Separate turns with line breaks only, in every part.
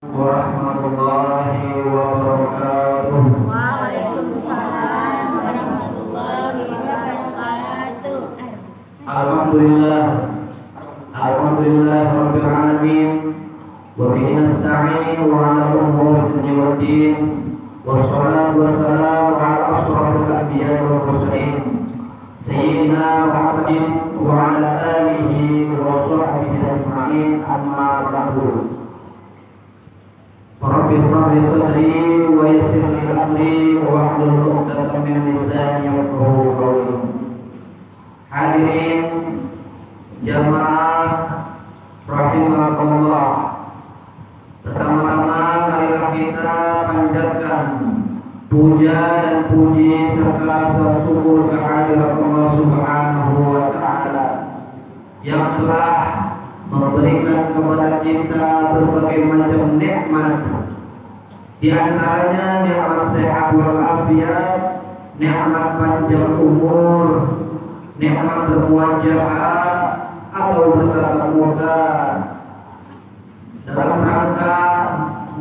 warahmatullahi wabarakatuh.
Waalaikumsalam warahmatullahi wabarakatuh.
Alhamdulillah rabbil alamin wa bihi nasta'in wa ala umuri dunya waddin wassalatu wassalamu ala ashrafil anbiya'i wal mursalin sayyidina Muhammadin wa ala alihi wa sahbihi ajma'in, amma ba'du. Rabbi shrah li sadri wa yassir li amri wahlul 'uqdatam min lisani yafqahu qawli. Hadirin jamaah rahimakumullah, pertama-tama marilah kita panjatkan puja dan puji serta rasa syukur kehadirat Allah Subhanahu wa taala yang telah memberikan kepada kita berbagai macam nikmat, di antaranya nikmat sehat wal afiat, nikmat panjang umur, nikmat bermuajahah atau bertatap muka dalam rangka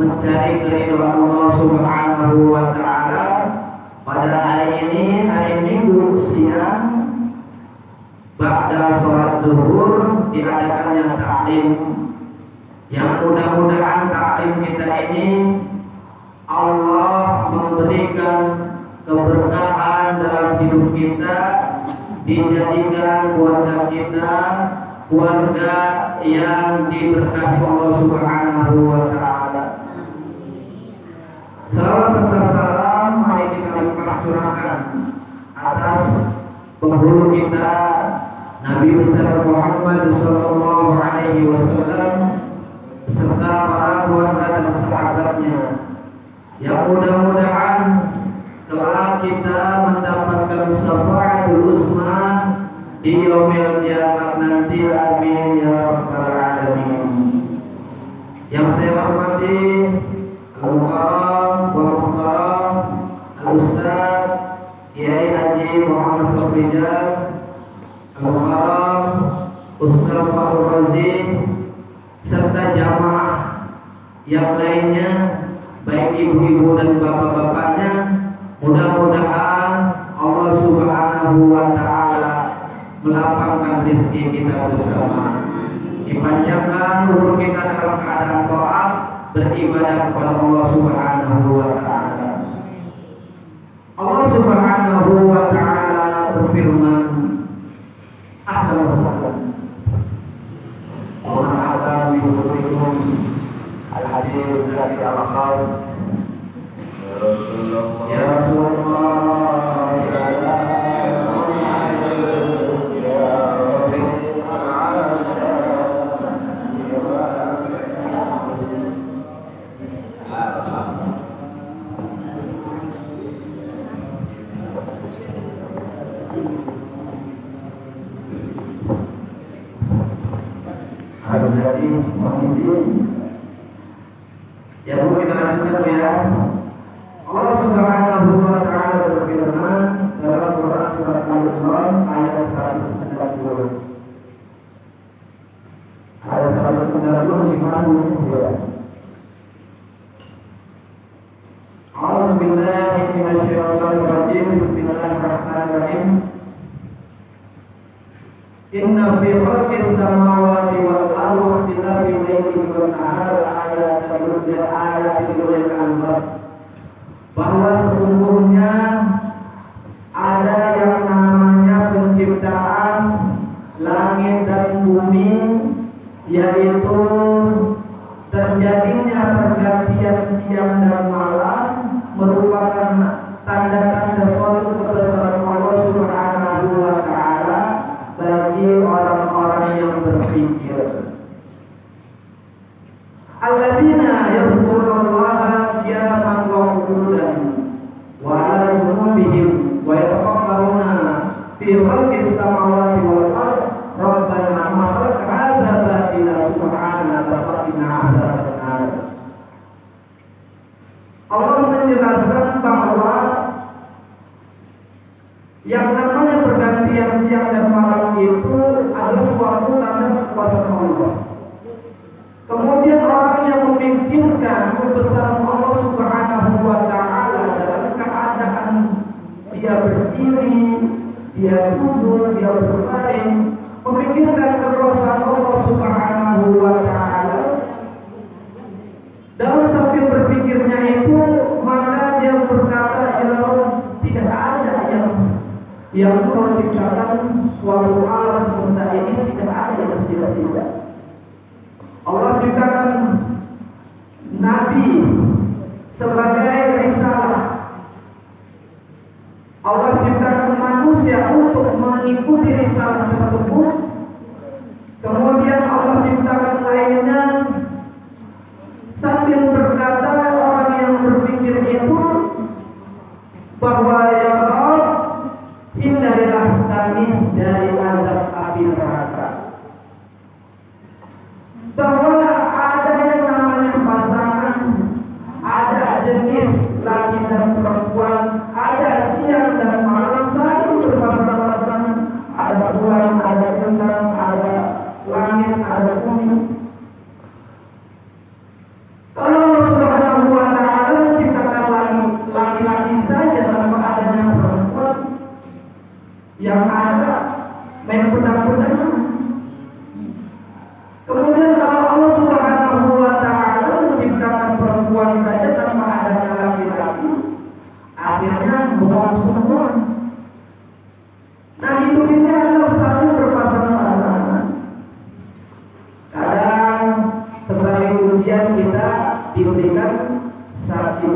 mencari keridhaan Allah Subhanahu wa taala. Pada hari ini, hari Minggu siang ba'da sholat zuhur diadakannya taklim, yang mudah-mudahan taklim kita ini Allah memberikan keberkahan dalam hidup kita, dijadikan keluarga kita keluarga yang diberkahi Allah Subhanahu wa taala. Salawat serta salam mari kita curahkan atas penghulu kita Nabi besar Muhammad sallallahu alaihi wasallam beserta para keluarga dan sahabatnya, yang mudah-mudahan kelak kita mendapatkan syafaatul uzma di yaumil kiamat nanti. Amin ya rabbal alamin. Yang saya hormati Al-Mukarram wal Muhtaram Al-Ustaz Kiai Haji Muhammad Sofrijal, Al-Mukarram Ustaz Fahrul Razi, serta jamaah yang lainnya, baik ibu-ibu dan bapak-bapaknya. Mudah-mudahan Allah Subhanahu wa taala melapangkan rezeki kita bersama, dipanjangkan umur kita dalam keadaan taat beribadah kepada Allah Subhanahu wa taala. Allah Subhanahu wa taala berfirman, ahlan wa sahlan wa marhaban bikum al-hadir dari al-khas ya Rasulullah sallallahu alaihi ya rabbil harus jadi menghidupkan. Ya Bu, kita lanjutkan ya. Allah Subhanahu wa taala berfirman dalam Quran surat Al-Imran ayat 190. Ayat 190 di mana ya? A'udzu billahi minasyaitonir rajim. Bismillahirrahmanirrahim. Inna fi khalqis samawati wal ardi wa ikhtilafil laili wan nahari ayatin lil albab. Bahwa sesungguhnya ada yang namanya penciptaan langit dan bumi, yaitu terjadinya pergantian siang dan malam merupakan tanda-tanda suatu kebesaran Allah Subhanahu wa taala bagi orang-orang yang berpikir. Alladzina yadhkurullaha qiyaman wa qu'udan wa 'ala junubihim wa yatafakkaruna fi khalqis samawati wal ardi rabbana ma khalaqta hadza batila subhanaka faqina 'adzabannar. Allah menjelaskan bahwa yang namanya pergantian siang dan malam itu adalah suatu tanda kekuasaan Allah. Kemudian orang yang memikirkan kebesaran Allah Subhanahu wa taala dalam keadaan dia berdiri, dia duduk, dia berbaring, memikirkan kekuasaan Allah Subhanahu wa taala. Dalam sambil berpikirnya itu, maka dia berkata, ya Allah, tidak ada yang menciptakan suatu alam semesta ini, tidak ada yang sia-sia. Allah ciptakan Nabi sebagai risalah. Allah ciptakan manusia untuk mengikuti risalah tersebut. Kemudian Allah ciptakan lainnya sambil berkata, orang yang berpikir itu bahwa ya Allah, hindarilah kami dari azab api neraka. Bahwa ada yang namanya pasangan, ada jenis laki dan perempuan, ada siang dan malam saling berpasang-pasangan, ada bulan, ada bintang, ada langit, ada bumi. Kalau Allah Subhanahu wa taala menciptakan laki-laki saja tanpa adanya perempuan, yang ada main pedang-pedang. Kemudian kalau Allah Subhanahu wa taala menciptakan perempuan saja tanpa adanya laki-laki, akhirnya bohong semua. Nah, hidup ini adalah saling berpasang-pasangan. Kadang sebagai ujian kita diberikan sakit.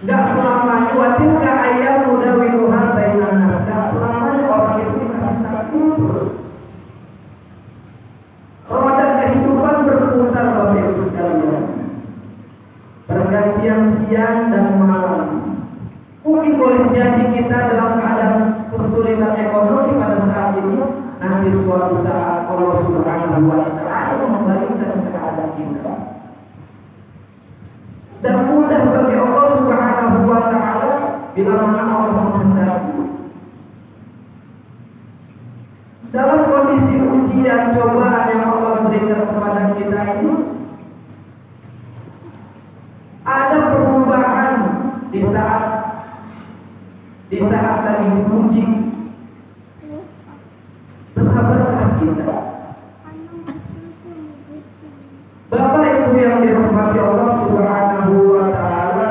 Enggak selamanya watilka ayam nudawiluha bainan nas. Enggak selamanya orang itu dikasih sakit terus. Roda kehidupan berputar Bapak Ibu sekalian. Pergantian siang dan malam. Mungkin boleh jadi kita dalam keadaan kesulitan ekonomi pada saat ini, nanti suatu saat Allah Subhanahu wa taala membalikkan keadaan kita. Dan mudah bagi Allah Subhanahu wa taala bila mana Allah menghendaki. Dalam kondisi ujian cobaan yang Allah berikan kepada kita ini, ada perubahan di saat lagi diuji. Bersabarlah kita. Bapak Ibu yang dirahmati Allah Subhanahu wa taala.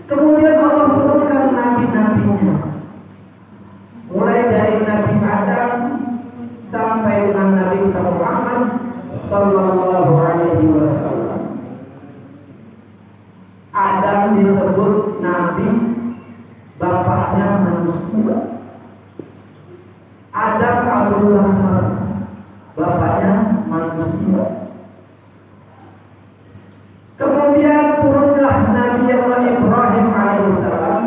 Kemudian Allah turunkan nabi-nabinya. Mulai dari Nabi Adam sampai dengan Nabi Muhammad sallallahu alaihi wasallam. Adam disebut nabi, bapaknya manusia. Adam Abdul Basar, bapaknya manusia. Kemudian turunlah Nabi Allah Ibrahim alaihissalam.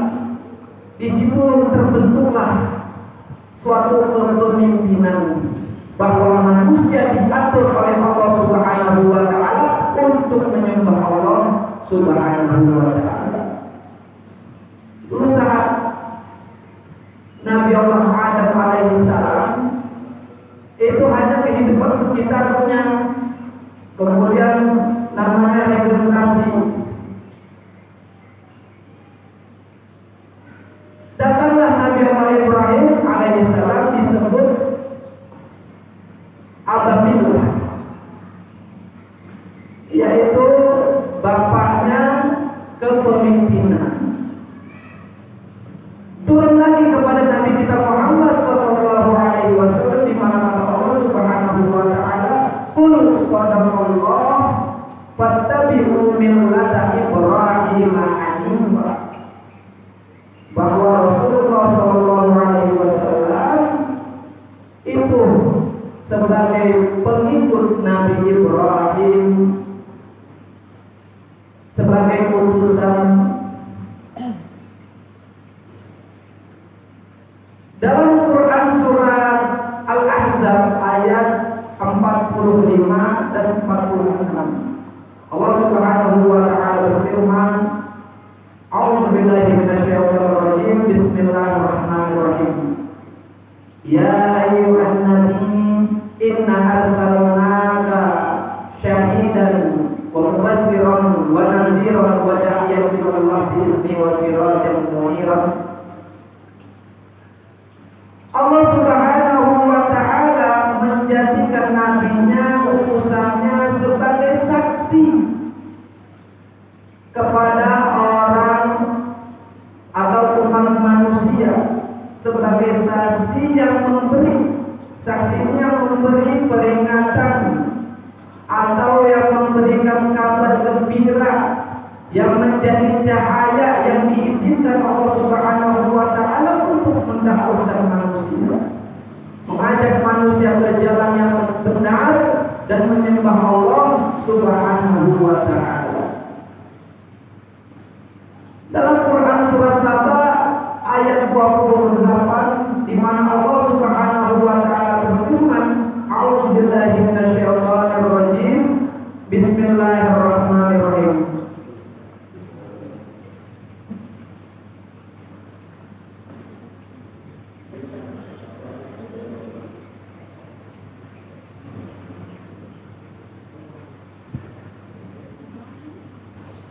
Di situ terbentuklah suatu kepemimpinan bahwa manusia diatur oleh Allah Subhanahu wa taala untuk menyembah Allah Subhanahu wa taala. Dulu saat Nabi Allah Adam alaihissalam itu hanya kehidupan sekitarnya, kemudian namanya regenerasi. Datanglah Nabi Allah Ibrahim alaihissalam disebut Ababillah, yaitu bapaknya kepemimpinan. Turun lagi kepada Nabi kita Muhammad sallallahu alaihi wasallam di mana kata Allah Subhanahu wa taala, "Qul sadaqallah fattabi'u millata Ibrahim hanifa." Bahwa Rasulullah sallallahu alaihi wasallam itu sebagai pengikut Nabi Ibrahim, sebagai utusan. Dalam Quran surah Al-Ahzab ayat 45 dan 46, Allah Subhanahu wa taala berfirman, A'udzubillahi minasyaitonir rajim. Bismillahirrahmanirrahim. Ya ayyuhan nabi inna arsalnaka syahidan wa mubashiran wa nadhiran wa da'iyan ila Allah bi'izni wa sirajan muniran. Allah Subhanahu wa ta'ala menjadikan nabinya, utusannya sebagai saksi kepada orang atau umat manusia, sebagai saksi yang memberi peringatan atau yang memberikan kabar gembira, yang menjadi cahaya yang diizinkan Allah Subhanahu wa ta'ala untuk mendakwahkan manusia, mengajak manusia ke jalan yang benar dan menyembah Allah Subhanahu wa ta'ala. Dalam Quran surat Saba ayat 28, di mana Allah Subhanahu wa ta'ala berfirman, A'udzubillahi minasyaitonir rajim. Bismillahirrahmanirrahim.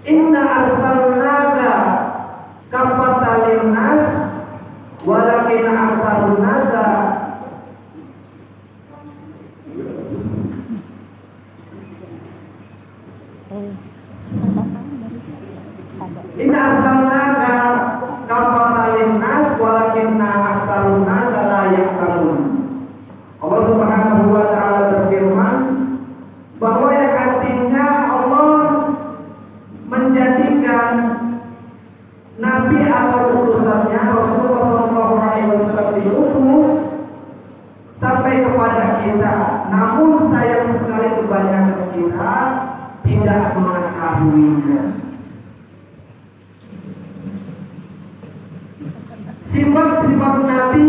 Inna arsalnaka kafatan linnas walakin aksarun nasa Inna arsalnaka kafatan linnas walakin aksarun nasa la ya'lamun. Allah Subhanahu wa ta'ala berfirman bahwa yang artinya Allah menjadikan nabi atau utusannya Rasulullah SAW diutus sampai kepada kita, namun sayang sekali kebanyakan kita tidak mengetahuinya. Sifat-sifat Nabi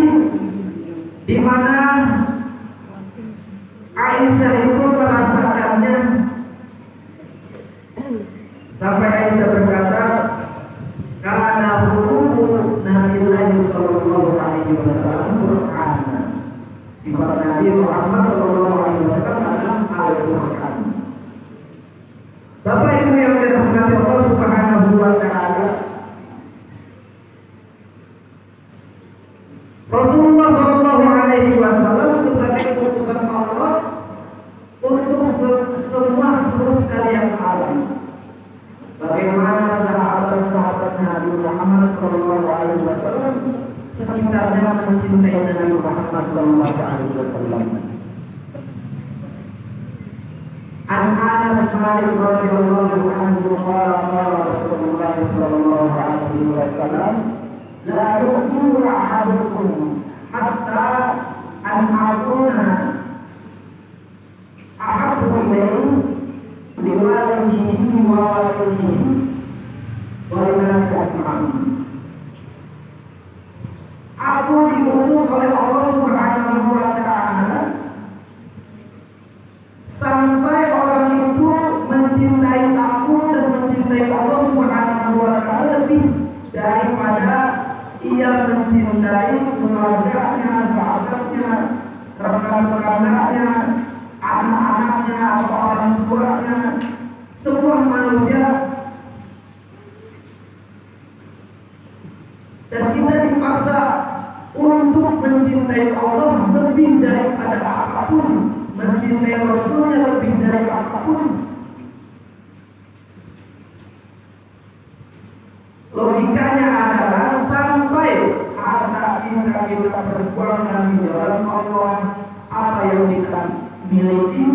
di mana Aisyah itu merasakannya, sampai Aisyah berkata, karena hukum Nabi Sallallahu Alaihi Wasallam Quran. Sifat Nabi Muhammad Sallallahu Alaihi Wasallam adalah Al-Quran. Bapak Ibu yang dirahmati Allah Subhanahu wa ta'ala, Rasulullah Sallallahu Alaihi Wasallam sebagai utusan Allah untuk semua seluruh sekalian alam. Bagaimana sahabat-sahabat Nabi Muhammad Sallallahu Alaihi Wasallam sekitarnya mencintai Nabi Muhammad Sallallahu Alaihi Wasallam. An Anas bin radhiyallahu anhu qala Rasulullah Sallallahu Alaihi Wasallam, la yu'minu ahadukum hatta an akuna ahabbu ilayhi liwalidihi wa walidihi wa linasi ajma'in. Aku diutus oleh Allah Subhanahu wa ta'ala sampai orang itu mencintai aku dan mencintai Allah Subhanahu wa ta'ala lebih daripada ia mencintai keluarganya, sahabatnya, rekan-rekannya, anak-anaknya atau orang tuanya, semua manusia. Dan kita dipaksa untuk mencintai Allah lebih daripada apapun, mencintai Rasulnya lebih dari apapun. Logikanya adalah sampai harta kita berjuangkan di jalan Allah, apa yang kita miliki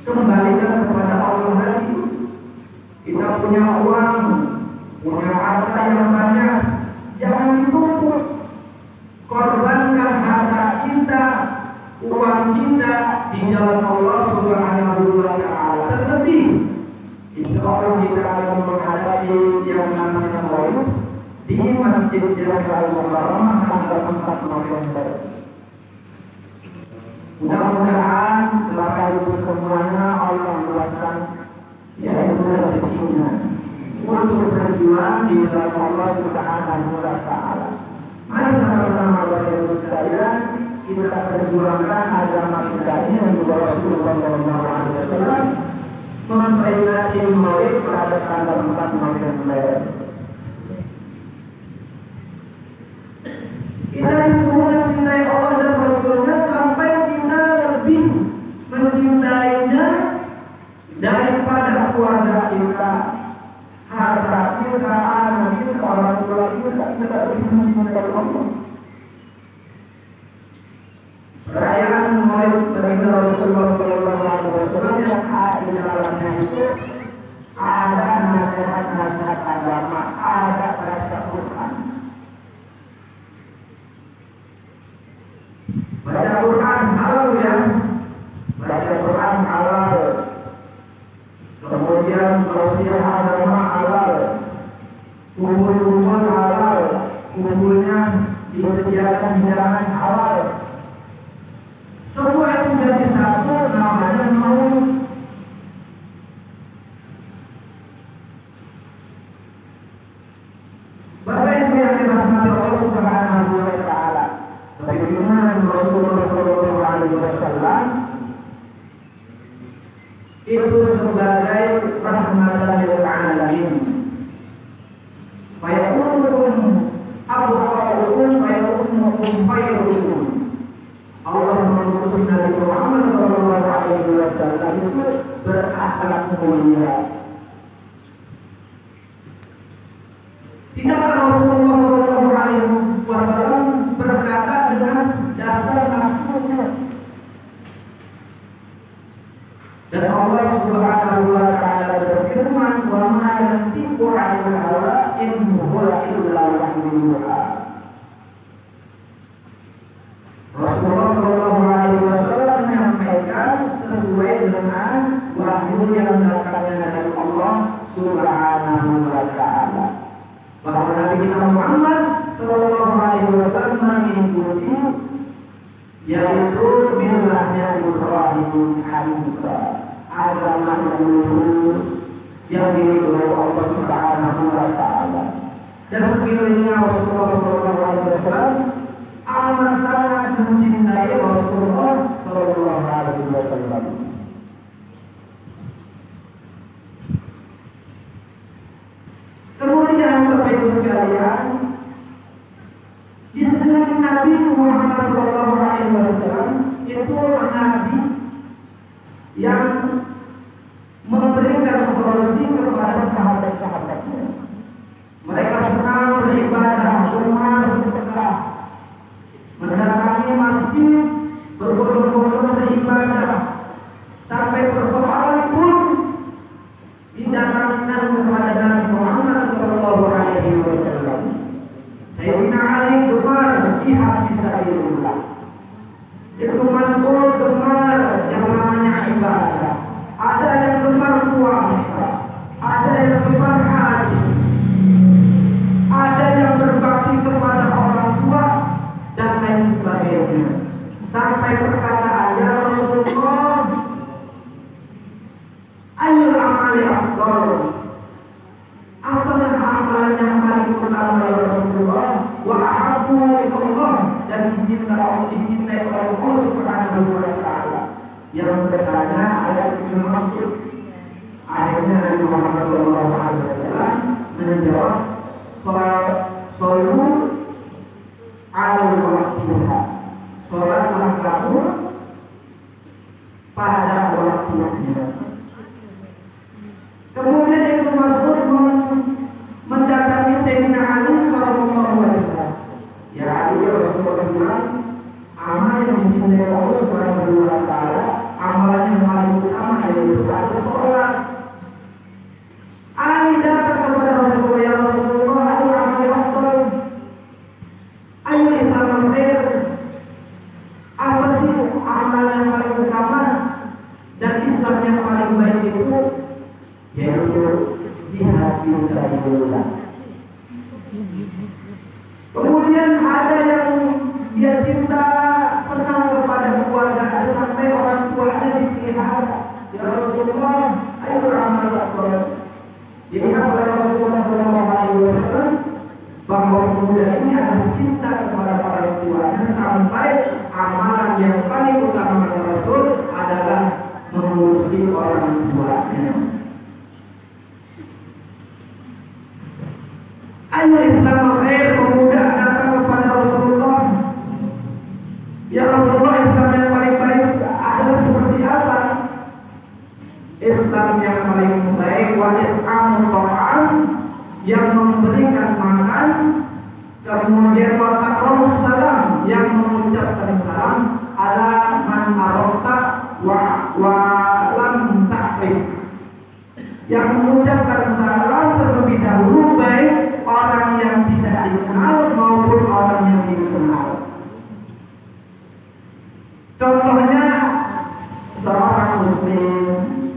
kembalikan kepada Allah lagi. Kita punya uang, punya harta yang banyak, jangan ditumpuk. Korbankan harta kita, uang kita di jalan Allah Subhanahu wa ta'ala. Terlebih insya Allah kita akan menghadapi yang namanya Maulid di Masjid Jami'ul Mukarramah tanggal 4 November. Mudah-mudahan Bapak Ibu semuanya Allah buatkan yaitu rezekinya untuk berjuang di dalam Allah Subhanahu wa ta'ala. Mari sama-sama Bapak Ibu sekalian kita perjuangkan agama kita ini yang juga Rasulullah SAW memperingati Maulid pada tanggal 4 November. Kita disuruh mencintai Allah dan Rasulnya sampai kita lebih mencintainya daripada keluarga kita, harta kita, anak kita, orang tua kita. Kita lebih mencintai Allah. Perayaan Maulid baginda Rasulullah SAW yang ada di dalamnya itu ada nasihat-nasihat agama, ada baca Quran. Baca Quran halal ya, baca Quran halal. Kemudian tausiah agama halal, kumpul-kumpul halal, kumpulnya disediakan hidangan halal. Semua itu jadi satu, namanya Maulid. Bapak Ibu yang dirahmati Allah Subhanahu wa Ta'ala, bagaimana Rasulullah SAW itu sebagai rahmatan lil alamin. Fayaqulukum abqa'ukum fayaqulukum khairukum. Allah mengutus Nabi Muhammad SAW itu berakhlak mulia. Tidaklah Rasulullah SAW berkata dengan dasar nafsunya. Dan Allah Subhanahu wa Ta'ala berfirman, "Wa ma yantiqu 'anil hawa in huwa illa wahyun yuha." Rasulullah SAW menyampaikan sesuai dengan wahyu yang datangnya dari Allah Subhanahu wa Ta'ala. Bahwa Nabi kita Muhammad SAW mengikuti yaitu millahnya Ibrahim Hanifah, agama yang lurus yang diridhoi Allah Subhanahu wa Ta'ala. Dan sekelilingnya Rasulullah SAW amat sangat mencintai Rasulullah Sallallahu Alaihi Wasallam. Kemudian Bapak Ibu sekalian, di sekeliling Nabi Muhammad Sallallahu Alaihi Wasallam itu Nabi yang memberikan solusi kepada sahabat-sahabatnya. Mereka senang beribadah, bersedekah, mendatangi masjid, berbondong-bondong beribadah, sampai persoalan pun didatangkan kepada Nabi Muhammad SAW. Sayyidina Ali gemar jihad fisabilillah, Ibnu Mas'ud gemar yang namanya ibadah, ada yang gemar puasa, ada yang gemar haji, ada yang berbakti kepada orang tua dan lain sebagainya. Sampai perkataannya Rasulullah, ayyul amali afdal, apakah amalan yang paling utama ya Rasulullah, wa ahabbu ilallah, dan dicintai oleh Allah Subhanahu wa Ta'ala. Yang bertanya ayat Ibnu Mas'ud, akhirnya Nabi Muhammad SAW menjawab, Sallu ala waktiha, sholatlah kamu pada waktunya. Kemudian Ibnu Mas'ud mendatangi Sayyidina Ali radhiyallahu anhu. Ya Ali, Rasulullah bilang, amal yang dicintai Allah Subhanahu wa Ta'ala, amalan yang paling utama yaitu adalah sholat. Ali datang kepada Rasulullah, ya Rasulullah, ayu amal afdal, ayu Islam khair, apa sih amalan yang paling utama dan Islam yang paling baik itu? Yaitu jihad fisabilillah. Kemudian ada yang dia cinta, senang kepada keluarga, ada sampai orang tuanya dipelihara. Ya Rasulullah, ayo beramal afdal. Dilihat oleh Rasulullah SAW bahwa pemuda ini adalah cinta kepada orang tuanya, sampai amalan yang paling utama Rasul adalah mengurusi orang tuanya. Ayul Islam khair, pemuda datang kepada Rasulullah. Ya Rasulullah, Islam yang paling baik adalah seperti apa? Islam yang paling baik wajib ta'am, yang memberikan makan, kemudian wataqra'us salam, yang mengucapkan salam ala man arafta wa lam ta'rif, yang mengucapkan salam terlebih dahulu baik orang yang tidak dikenal maupun orang yang dikenal. Contohnya seorang muslim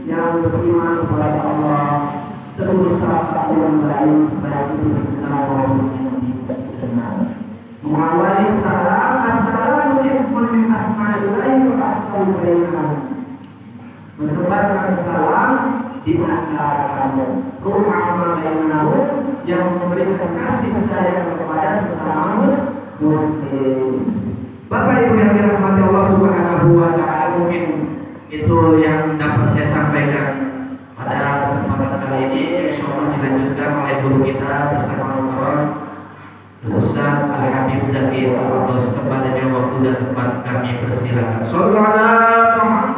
yang beriman kepada Allah berusaha yang baik baik itu dikenal maupun yang tidak dikenal. Mengawali salam, assalamu ismun min asma'illahi wa asmaul bainakum. Menebarkan salam di antara kamu, ru'ama bainahu, yang memberikan kasih sayang kepada sesama muslim. Bapak Ibu yang dirahmati Allah Subhanahu wa taala, mungkin itu yang dapat saya sampaikan pada kesempatan kali ini. Insyaallah dilanjutkan oleh guru kita bersama Ustaz Al-Habib Zakir. Allah kepadanya waktu dan tempat kami persilakan. Sallallahu alaihi